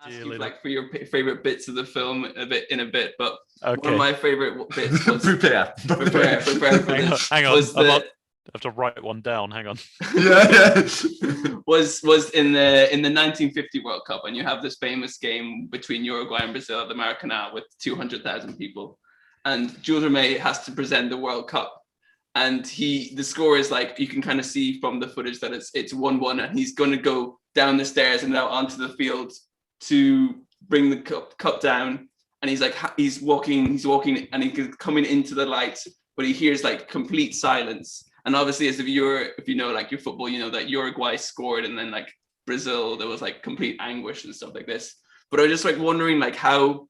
ask you like for your favorite bits of the film in a bit, but Okay. one of my favorite bits was prepare for this. Hang on. Was I have to write one down. Hang on. yeah. was in the 1950 World Cup, and you have this famous game between Uruguay and Brazil at the Maracanã with 200,000 people, and Jules Rimet has to present the World Cup. And the score is like, you can kind of see from the footage that it's 1-1, and he's going to go down the stairs and out onto the field to bring the cup down. And he's walking and he's coming into the light, but he hears like complete silence. And obviously as a viewer, if you know like your football, you know that Uruguay scored, and then like Brazil, there was like complete anguish and stuff like this. But I was just like wondering like how,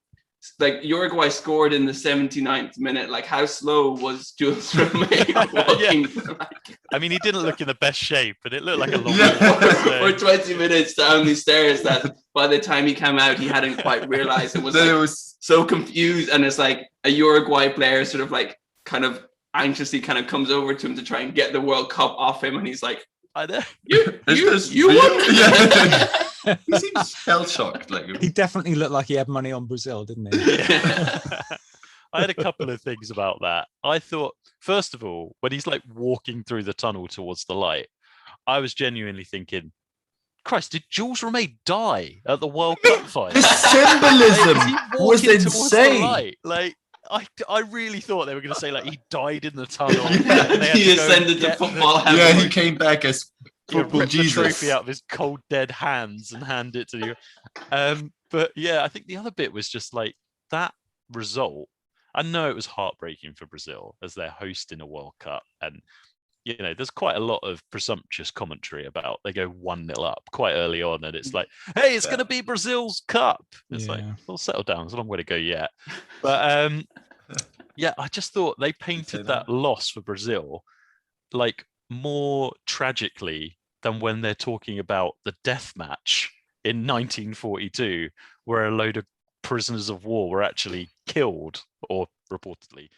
like Uruguay scored in the 79th minute. Like how slow was Jules Rimet walking? I mean, he didn't look in the best shape, but it looked like a long walk. Or 20 minutes down these stairs that by the time he came out, he hadn't quite realized it was, like, it was so confused. And it's like a Uruguay player sort of like kind of anxiously kind of comes over to him to try and get the World Cup off him. And he's like, I know. You won? Yeah. He seems shell shocked. Like he definitely looked like he had money on Brazil, didn't he? Yeah. I had a couple of things about that. I thought, first of all, when he's like walking through the tunnel towards the light, I was genuinely thinking, Christ, did Jules Rimet die at the World Cup fight? The symbolism was insane. Like, I really thought they were going to say like he died in the tunnel. He ascended to football heaven. Yeah, he came back as football Jesus. The trophy out of his cold dead hands and hand it to you. But yeah, I think the other bit was just like that result. I know it was heartbreaking for Brazil as they're hosting a World Cup, and you know there's quite a lot of presumptuous commentary about they go 1-0 up quite early on, and it's like, hey, it's going to be Brazil's cup. It's like, well, settle down, there's a long way to go yet. But yeah, I just thought they painted that loss for Brazil like more tragically than when they're talking about the death match in 1942, where a load of prisoners of war were actually killed, or reportedly